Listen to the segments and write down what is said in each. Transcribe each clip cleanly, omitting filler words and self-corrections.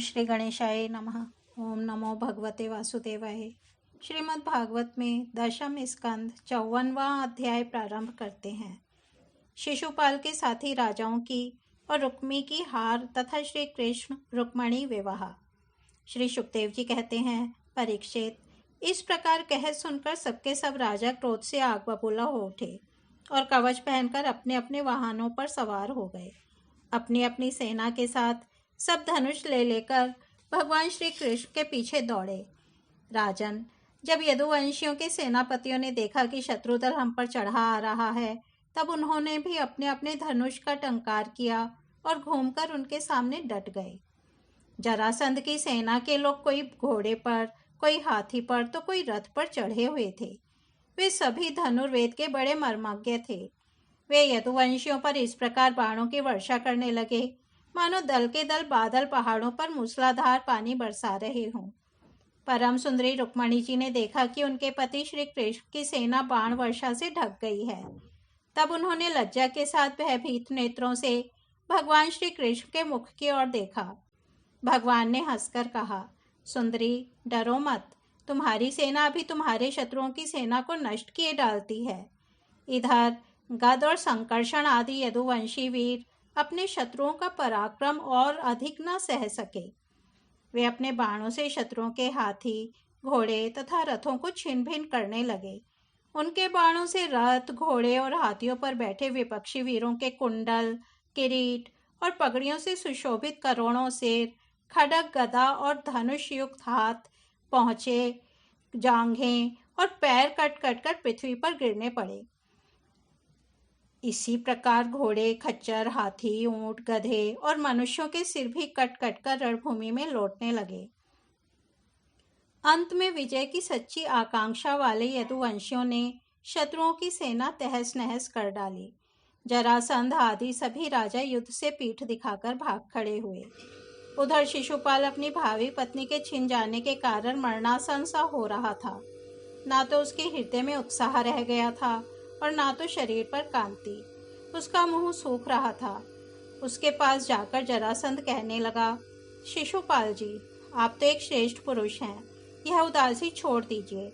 श्री गणेशाय नमः। ओम नमो भगवते वासुदेवाय। श्रीमद् भागवत में दशम स्कंद 54वां अध्याय प्रारंभ करते हैं। शिशुपाल के साथी राजाओं की और रुक्मी की हार तथा श्री कृष्ण रुक्मणी विवाह। श्री सुखदेव जी कहते हैं, परीक्षित, इस प्रकार कह सुनकर सबके सब राजा क्रोध से आग बबूला हो उठे और कवच पहनकर अपने अपने वाहनों पर सवार हो गए। अपनी अपनी सेना के साथ सब धनुष ले लेकर भगवान श्री कृष्ण के पीछे दौड़े। राजन, जब यदुवंशियों के सेनापतियों ने देखा कि शत्रुदल हम पर चढ़ा आ रहा है, तब उन्होंने भी अपने अपने धनुष का टंकार किया और घूमकर उनके सामने डट गए। जरासंध की सेना के लोग कोई घोड़े पर, कोई हाथी पर तो कोई रथ पर चढ़े हुए थे। वे सभी धनुर्वेद के बड़े मर्मज्ञ थे। वे यदुवंशियों पर इस प्रकार बाणों की वर्षा करने लगे मानो दल के दल बादल पहाड़ों पर मूसलाधार पानी बरसा रहे हों। परम सुंदरी रुक्मणी जी ने देखा कि उनके पति श्री कृष्ण की सेना बाण वर्षा से ढक गई है। तब उन्होंने लज्जा के साथ भयभीत नेत्रों से भगवान श्री कृष्ण के मुख की ओर देखा। भगवान ने हंसकर कहा, सुंदरी, डरो मत। तुम्हारी सेना अभी तुम्हारे शत्रुओं की सेना को नष्ट किए डालती है। इधर गद और संकर्षण आदि यदुवंशी वीर अपने शत्रुओं का पराक्रम और अधिक न सह सके। वे अपने बाणों से शत्रुओं के हाथी, घोड़े तथा रथों को छिन्न भिन्न करने लगे। उनके बाणों से रथ, घोड़े और हाथियों पर बैठे विपक्षी वीरों के कुंडल, किरीट और पगड़ियों से सुशोभित करोड़ों सिर, खड्ग, गदा और धनुष युक्त हाथ, पहुंचे, जांघें और पैर कट कट कर पृथ्वी पर गिरने पड़े। इसी प्रकार घोड़े, खच्चर, हाथी, ऊंट, गधे और मनुष्यों के सिर भी कट कट कर रणभूमि में लौटने लगे। अंत में विजय की सच्ची आकांक्षा वाले यदुवंशियों ने शत्रुओं की सेना तहस नहस कर डाली। जरासंध आदि सभी राजा युद्ध से पीठ दिखाकर भाग खड़े हुए। उधर शिशुपाल अपनी भावी पत्नी के छिन जाने के कारण मरणासन सा हो रहा था। ना तो उसके हृदय में उत्साह रह गया था और ना तो शरीर पर कांति। उसका मुंह सूख रहा था। उसके पास जाकर जरासंध कहने लगा, शिशुपाल जी, आप तो एक श्रेष्ठ पुरुष हैं। यह उदासी छोड़ दीजिए,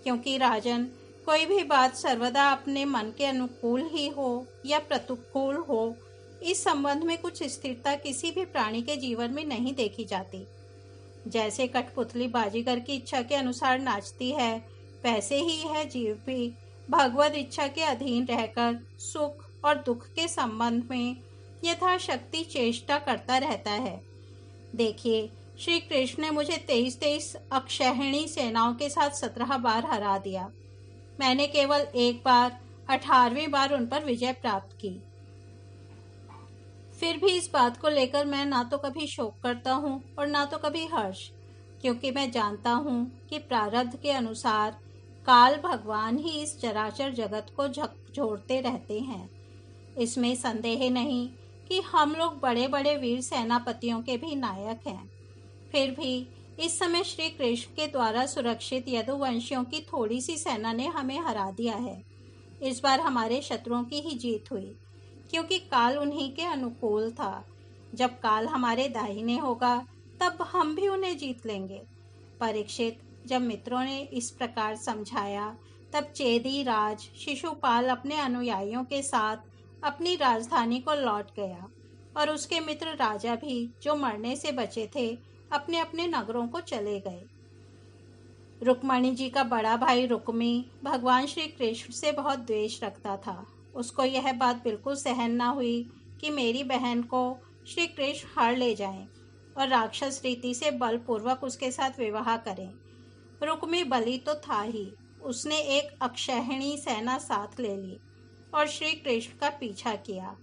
क्योंकि राजन, कोई भी बात सर्वदा अपने मन के अनुकूल ही हो या प्रतिकूल हो, इस संबंध में कुछ स्थिरता किसी भी प्राणी के जीवन में नहीं देखी जाती। जैसे कठपुतली बाजीगर की इच्छा के अनुसार नाचती है, वैसे ही यह जीव भी भगवत इच्छा के अधीन रहकर सुख और दुख के संबंध में यथाशक्ति चेष्टा करता रहता है। देखिए, श्री कृष्ण ने मुझे 23 अक्षौहिणी सेनाओं के साथ 17 बार हरा दिया। मैंने केवल एक बार 18वीं बार उन पर विजय प्राप्त की। फिर भी इस बात को लेकर मैं ना तो कभी शोक करता हूँ और ना तो कभी हर्ष, क्योंकि मैं जानता हूँ कि प्रारब्ध के अनुसार काल भगवान ही इस चराचर जगत को झकझोरते रहते हैं। इसमें संदेह नहीं कि हम लोग बड़े बड़े वीर सेनापतियों के भी नायक हैं। फिर भी इस समय श्री कृष्ण के द्वारा सुरक्षित यदुवंशियों की थोड़ी सी सेना ने हमें हरा दिया है। इस बार हमारे शत्रुओं की ही जीत हुई, क्योंकि काल उन्हीं के अनुकूल था। जब काल हमारे दाहिने होगा, तब हम भी उन्हें जीत लेंगे। परीक्षित, जब मित्रों ने इस प्रकार समझाया, तब चेदी राज शिशुपाल अपने अनुयायियों के साथ अपनी राजधानी को लौट गया और उसके मित्र राजा भी, जो मरने से बचे थे, अपने अपने नगरों को चले गए। रुक्मणी जी का बड़ा भाई रुक्मी भगवान श्री कृष्ण से बहुत द्वेष रखता था। उसको यह बात बिल्कुल सहन न हुई कि मेरी बहन को श्री कृष्ण हर ले जाएं और राक्षस रीति से बलपूर्वक उसके साथ विवाह करें। रुक्मी बलि तो था ही। उसने एक अक्षौहिणी सेना साथ ले ली और श्री कृष्ण का पीछा किया।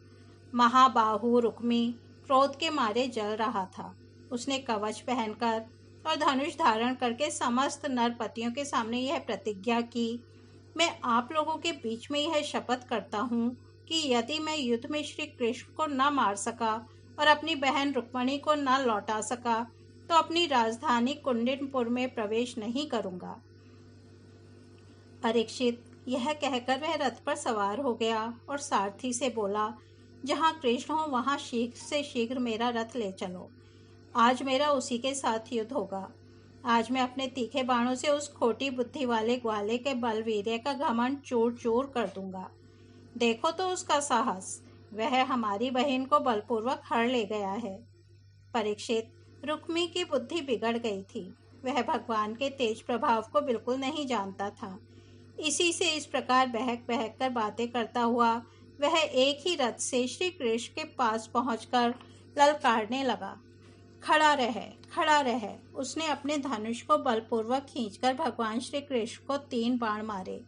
महाबाहु रुक्मी क्रोध के मारे जल रहा था। उसने कवच पहनकर और धनुष धारण करके समस्त नरपतियों के सामने यह प्रतिज्ञा की, मैं आप लोगों के बीच में यह शपथ करता हूँ कि यदि मैं युद्ध में श्री कृष्ण को न मार सका और अपनी बहन रुक्मणी को न लौटा सका, तो अपनी राजधानी कुंडिनपुर में प्रवेश नहीं करूंगा। परीक्षित, यह कहकर वह रथ पर सवार हो गया और सारथी से बोला, जहाँ कृष्ण हो वहाँ शीघ्र से शीघ्र मेरा रथ ले चलो। आज मेरा उसी के साथ युद्ध होगा। आज मैं अपने तीखे बाणों से उस खोटी बुद्धि वाले ग्वाले के बलवीर्य का घमंड चूर चूर कर दूंगा। देखो तो उसका साहस, वह हमारी बहन को बलपूर्वक हर ले गया है। परीक्षित, रुक्मी की बुद्धि बिगड़ गई थी। वह भगवान के तेज प्रभाव को बिल्कुल नहीं जानता था। इसी से इस प्रकार बहक बहक कर बातें करता हुआ वह एक ही रथ से श्री कृष्ण के पास पहुंचकर ललकारने लगा, खड़ा रह, खड़ा रह। उसने अपने धनुष को बलपूर्वक खींचकर भगवान श्री कृष्ण को 3 बाण मारे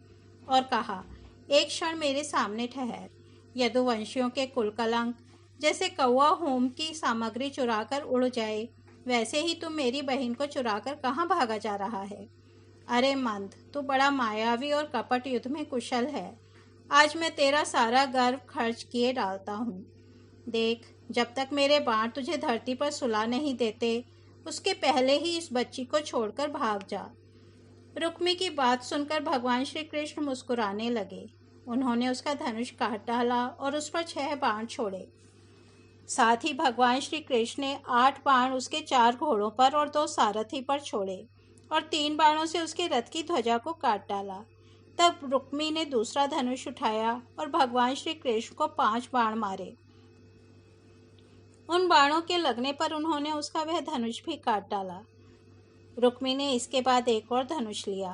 और कहा, एक क्षण मेरे सामने ठहर। यदुवंशियों के कुल कलंक, जैसे कौवा होम की सामग्री चुराकर उड़ जाए, वैसे ही तुम मेरी बहन को चुराकर कहाँ भागा जा रहा है? अरे मंद, तू बड़ा मायावी और कपट युद्ध में कुशल है। आज मैं तेरा सारा गर्व खर्च किए डालता हूँ। देख, जब तक मेरे बाण तुझे धरती पर सुला नहीं देते, उसके पहले ही इस बच्ची को छोड़कर भाग जा। रुक्मी की बात सुनकर भगवान श्री कृष्ण मुस्कुराने लगे। उन्होंने उसका धनुष काट डाला और उस पर 6 बाण छोड़े। साथ ही भगवान श्री कृष्ण ने 8 बाण उसके 4 घोड़ों पर और 2 सारथी पर छोड़े और 3 बाणों से उसके रथ की ध्वजा को काट डाला। तब रुक्मी ने दूसरा धनुष उठाया और भगवान श्री कृष्ण को 5 बाण मारे। उन बाणों के लगने पर उन्होंने उसका वह धनुष भी काट डाला। रुक्मी ने इसके बाद एक और धनुष लिया,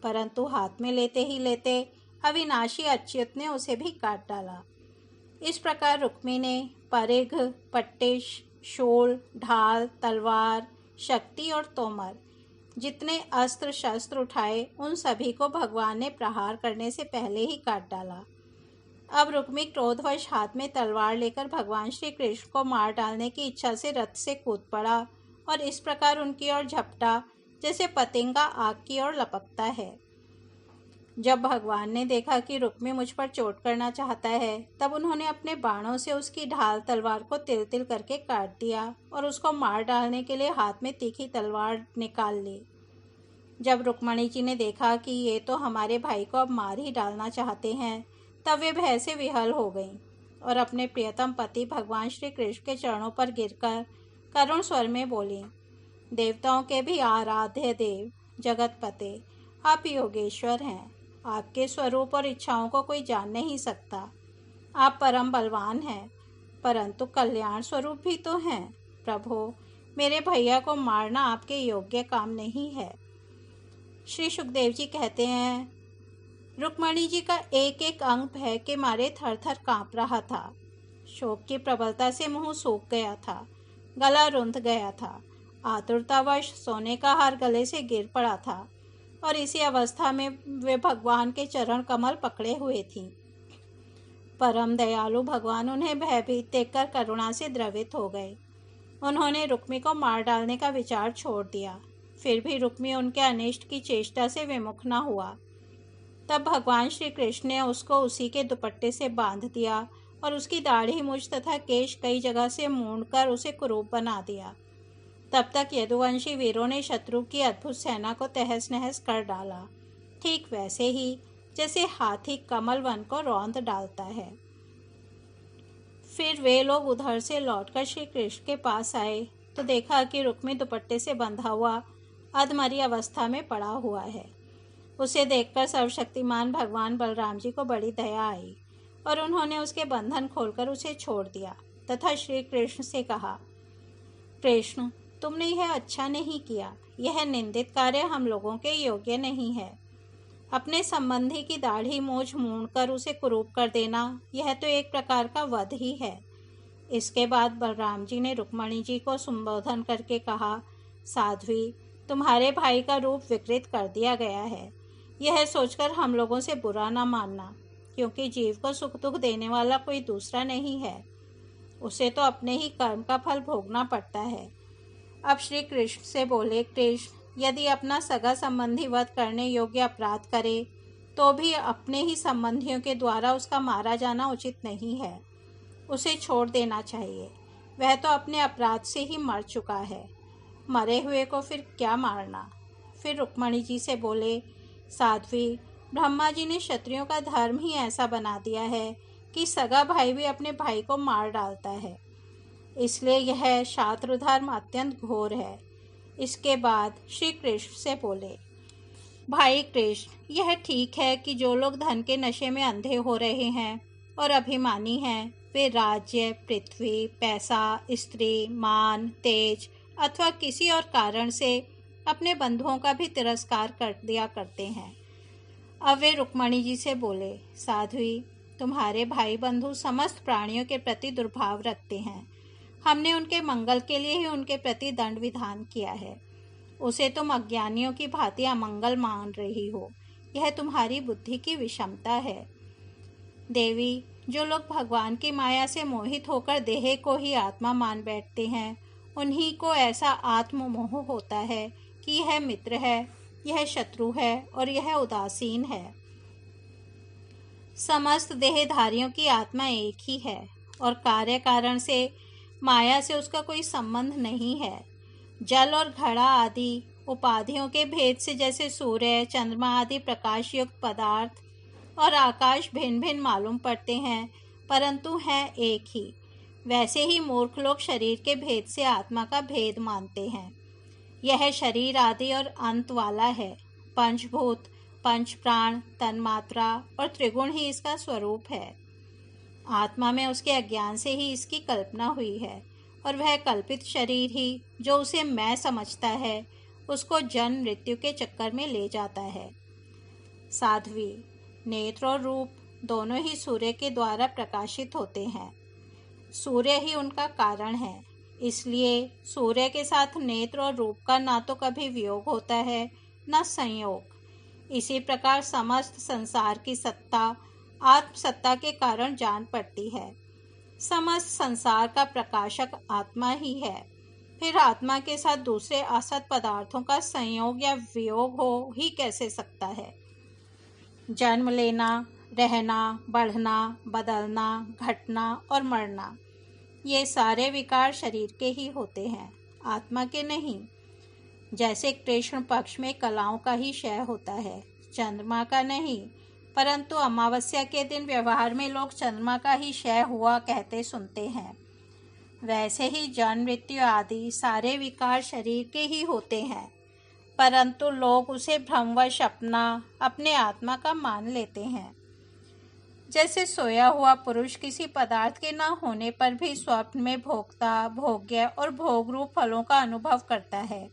परंतु हाथ में लेते ही लेते अविनाशी अच्युत ने उसे भी काट डाला। इस प्रकार रुक्मी ने परिघ, पट्टिश, शूल, ढाल, तलवार, शक्ति और तोमर जितने अस्त्र शस्त्र उठाए, उन सभी को भगवान ने प्रहार करने से पहले ही काट डाला। अब रुक्मी क्रोधवश हाथ में तलवार लेकर भगवान श्री कृष्ण को मार डालने की इच्छा से रथ से कूद पड़ा और इस प्रकार उनकी ओर झपटा जैसे पतंगा आग की ओर लपकता है। जब भगवान ने देखा कि रुक्मी मुझ पर चोट करना चाहता है, तब उन्होंने अपने बाणों से उसकी ढाल तलवार को तिल तिल करके काट दिया और उसको मार डालने के लिए हाथ में तीखी तलवार निकाल ली। जब रुक्मणी जी ने देखा कि ये तो हमारे भाई को अब मार ही डालना चाहते हैं, तब वे भय से विहल हो गईं और अपने प्रियतम पति भगवान श्री कृष्ण के चरणों पर गिरकर करुण स्वर में बोली, देवताओं के भी आराध्य देव, जगतपते, आप योगेश्वर हैं। आपके स्वरूप और इच्छाओं को कोई जान नहीं सकता। आप परम बलवान हैं, परंतु कल्याण स्वरूप भी तो हैं। प्रभो, मेरे भैया को मारना आपके योग्य काम नहीं है। श्री सुखदेव जी कहते हैं, रुक्मणी जी का एक एक अंग भय के मारे थर थर काँप रहा था। शोक की प्रबलता से मुंह सूख गया था, गला रुंध गया था। आतुरतावश सोने का हार गले से गिर पड़ा था और इसी अवस्था में वे भगवान के चरण कमल पकड़े हुए थीं। परम दयालु भगवान उन्हें भयभीत देखकर करुणा से द्रवित हो गए। उन्होंने रुक्मी को मार डालने का विचार छोड़ दिया। फिर भी रुक्मी उनके अनिष्ट की चेष्टा से विमुख न हुआ। तब भगवान श्री कृष्ण ने उसको उसी के दुपट्टे से बांध दिया और उसकी दाढ़ी, मूछ तथा केश कई जगह से मूंढकर उसे कुरूप बना दिया। तब तक यदुवंशी वीरों ने शत्रु की अद्भुत सेना को तहस नहस कर डाला, ठीक वैसे ही जैसे हाथी कमल वन को रौंद डालता है। फिर वे लोग उधर से लौटकर श्री कृष्ण के पास आए तो देखा कि रुक्मी दुपट्टे से बंधा हुआ अधमरी अवस्था में पड़ा हुआ है। उसे देखकर सर्वशक्तिमान भगवान बलराम जी को बड़ी दया आई और उन्होंने उसके बंधन खोलकर उसे छोड़ दिया तथा श्री कृष्ण से कहा, कृष्ण, तुमने यह अच्छा नहीं किया। यह निंदित कार्य हम लोगों के योग्य नहीं है। अपने संबंधी की दाढ़ी मूछ मूंढकर उसे कुरूप कर देना, यह तो एक प्रकार का वध ही है। इसके बाद बलराम जी ने रुक्मणी जी को संबोधन करके कहा, साध्वी, तुम्हारे भाई का रूप विकृत कर दिया गया है। यह सोचकर हम लोगों से बुरा ना मानना, क्योंकि जीव को सुख दुख देने वाला कोई दूसरा नहीं है। उसे तो अपने ही कर्म का फल भोगना पड़ता है। अब श्री कृष्ण से बोले, कृष्ण, यदि अपना सगा संबंधी वध करने योग्य अपराध करे तो भी अपने ही संबंधियों के द्वारा उसका मारा जाना उचित नहीं है। उसे छोड़ देना चाहिए। वह तो अपने अपराध से ही मर चुका है। मरे हुए को फिर क्या मारना। फिर रुक्मणी जी से बोले, साध्वी, ब्रह्मा जी ने क्षत्रियों का धर्म ही ऐसा बना दिया है कि सगा भाई भी अपने भाई को मार डालता है। इसलिए यह शास्त्रधर्म अत्यंत घोर है। इसके बाद श्री कृष्ण से बोले, भाई कृष्ण, यह ठीक है कि जो लोग धन के नशे में अंधे हो रहे हैं और अभिमानी हैं, वे राज्य, पृथ्वी, पैसा, स्त्री, मान, तेज अथवा किसी और कारण से अपने बंधुओं का भी तिरस्कार कर दिया करते हैं। अब वे रुक्मणी जी से बोले, साध्वी, तुम्हारे भाई बंधु समस्त प्राणियों के प्रति दुर्भाव रखते हैं। हमने उनके मंगल के लिए ही उनके प्रति दंड विधान किया है। उसे तुम अज्ञानियों की भांति अमंगल मान रही हो। यह तुम्हारी बुद्धि की विषमता है। देवी, जो लोग भगवान की माया से मोहित होकर देह को ही आत्मा मान बैठते हैं, उन्हीं को ऐसा आत्ममोह होता है कि यह मित्र है, यह शत्रु है और यह उदासीन है। समस्त देहधारियों की आत्मा एक ही है और कार्य कारण से माया से उसका कोई संबंध नहीं है। जल और घड़ा आदि उपाधियों के भेद से जैसे सूर्य, चंद्रमा आदि प्रकाश युक्त पदार्थ और आकाश भिन्न भिन्न मालूम पड़ते हैं, परंतु हैं एक ही, वैसे ही मूर्ख लोग शरीर के भेद से आत्मा का भेद मानते हैं। यह शरीर आदि और अंत वाला है। पंचभूत, पंच प्राण, तन्मात्रा और त्रिगुण ही इसका स्वरूप है। आत्मा में उसके अज्ञान से ही इसकी कल्पना हुई है और वह कल्पित शरीर ही जो उसे मैं समझता है, उसको जन्म मृत्यु के चक्कर में ले जाता है। साध्वी, नेत्र और रूप दोनों ही सूर्य के द्वारा प्रकाशित होते हैं। सूर्य ही उनका कारण है। इसलिए सूर्य के साथ नेत्र और रूप का ना तो कभी वियोग होता है, न संयोग। इसी प्रकार समस्त संसार की सत्ता आत्मसत्ता के कारण जान पड़ती है। समस्त संसार का प्रकाशक आत्मा ही है। फिर आत्मा के साथ दूसरे असत पदार्थों का संयोग या वियोग हो ही कैसे सकता है। जन्म लेना, रहना, बढ़ना, बदलना, घटना और मरना, ये सारे विकार शरीर के ही होते हैं, आत्मा के नहीं। जैसे कृष्ण पक्ष में कलाओं का ही क्षय होता है, चंद्रमा का नहीं, परंतु अमावस्या के दिन व्यवहार में लोग चंद्रमा का ही क्षय हुआ कहते सुनते हैं। वैसे ही जन्म मृत्यु आदि सारे विकार शरीर के ही होते हैं, परंतु लोग उसे भ्रमवश अपने आत्मा का मान लेते हैं। जैसे सोया हुआ पुरुष किसी पदार्थ के न होने पर भी स्वप्न में भोक्ता, भोग्य और भोग रूप फलों का अनुभव करता है,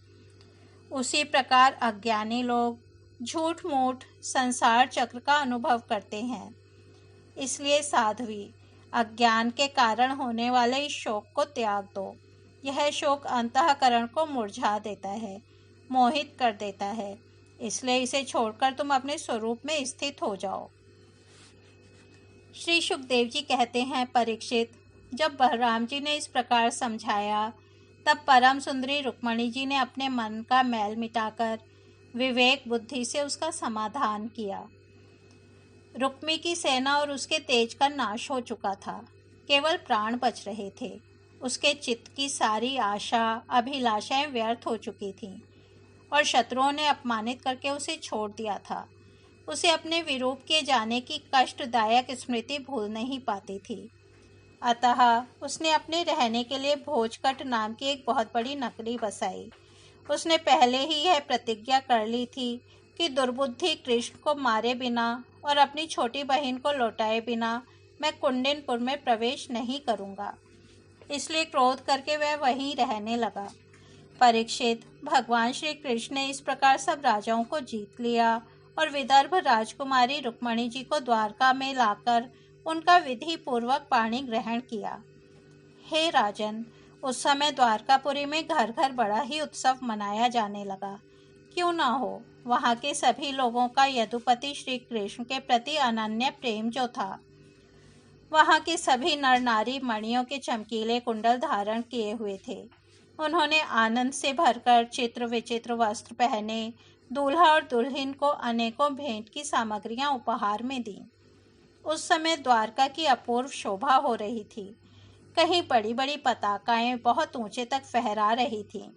उसी प्रकार अज्ञानी लोग झूठ मूठ संसार चक्र का अनुभव करते हैं। इसलिए साध्वी, अज्ञान के कारण होने वाले इस शोक को त्याग दो। यह शोक अंतःकरण को मुरझा देता है, मोहित कर देता है। इसलिए इसे छोड़कर तुम अपने स्वरूप में स्थित हो जाओ। श्री सुखदेव जी कहते हैं, परीक्षित, जब बलराम जी ने इस प्रकार समझाया, तब परम सुंदरी रुक्मणी जी ने अपने मन का मैल मिटाकर विवेक बुद्धि से उसका समाधान किया। रुक्मी की सेना और उसके तेज का नाश हो चुका था, केवल प्राण बच रहे थे। उसके चित्त की सारी आशा अभिलाषाएं व्यर्थ हो चुकी थीं और शत्रुओं ने अपमानित करके उसे छोड़ दिया था। उसे अपने विरूप किए जाने की कष्टदायक स्मृति भूल नहीं पाती थी। अतः उसने अपने रहने के लिए भोजकट नाम की एक बहुत बड़ी नगरी बसाई। उसने पहले ही यह प्रतिज्ञा कर ली थी कि दुर्बुद्धि कृष्ण को मारे बिना और अपनी छोटी बहन को लौटाए बिना मैं कुंडिनपुर में प्रवेश नहीं करूँगा। इसलिए क्रोध करके वह वहीं रहने लगा। परीक्षित, भगवान श्री कृष्ण ने इस प्रकार सब राजाओं को जीत लिया और विदर्भ राजकुमारी रुक्मणी जी को द्वारका में लाकर उनका विधि पूर्वक पाणी ग्रहण किया। हे राजन, उस समय द्वारकापुरी में घर घर बड़ा ही उत्सव मनाया जाने लगा। क्यों ना हो, वहाँ के सभी लोगों का यदुपति श्री कृष्ण के प्रति अनन्य प्रेम जो था। वहाँ के सभी नर नारी मणियों के चमकीले कुंडल धारण किए हुए थे। उन्होंने आनंद से भरकर चित्र विचित्र वस्त्र पहने, दूल्हा और दुल्हन को अनेकों भेंट की सामग्रियां उपहार में दी। उस समय द्वारका की अपूर्व शोभा हो रही थी। कहीं बड़ी बड़ी पताकाएं बहुत ऊंचे तक फहरा रही थीं।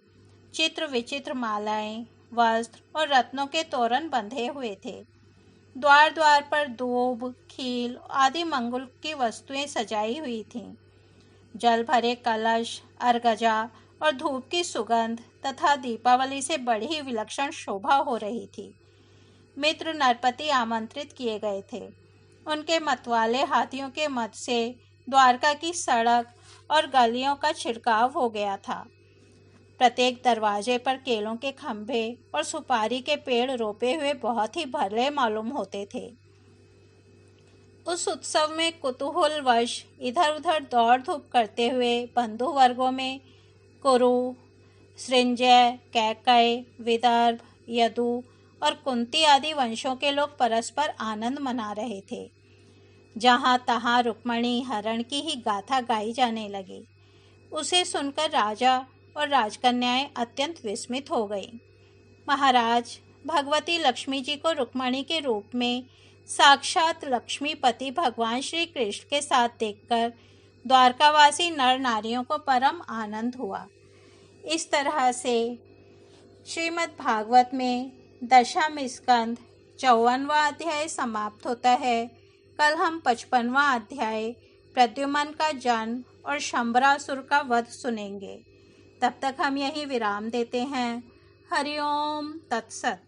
चित्र विचित्र मालाएं, वस्त्र और रत्नों के तोरण बंधे हुए थे। द्वार द्वार पर दूब, खील आदि मंगल की वस्तुएं सजाई हुई थीं। जल भरे कलश, अर्गजा और धूप की सुगंध तथा दीपावली से बड़ी ही विलक्षण शोभा हो रही थी। मित्र नरपति आमंत्रित किए गए थे। उनके मतवाले हाथियों के मत से द्वारका की सड़क और गलियों का छिड़काव हो गया था। प्रत्येक दरवाजे पर केलों के खंभे और सुपारी के पेड़ रोपे हुए बहुत ही भले मालूम होते थे। उस उत्सव में कुतूहलवश इधर उधर दौड़ धूप करते हुए बंधु वर्गों में कुरु, सृंजय, कैकय, विदर्भ, यदु और कुंती आदि वंशों के लोग परस्पर आनंद मना रहे थे। जहाँ तहाँ रुक्मणी हरण की ही गाथा गाई जाने लगी। उसे सुनकर राजा और राजकन्याएं अत्यंत विस्मित हो गईं। महाराज, भगवती लक्ष्मी जी को रुक्मणी के रूप में साक्षात लक्ष्मीपति भगवान श्री कृष्ण के साथ देखकर द्वारकावासी नर नारियों को परम आनंद हुआ। इस तरह से श्रीमद् भागवत में दशम स्कंद 54वां अध्याय समाप्त होता है। कल हम 55वां अध्याय प्रद्युम्न का जन्म और शंबरासुर का वध सुनेंगे। तब तक हम यहीं विराम देते हैं। हरि ओम तत्सत।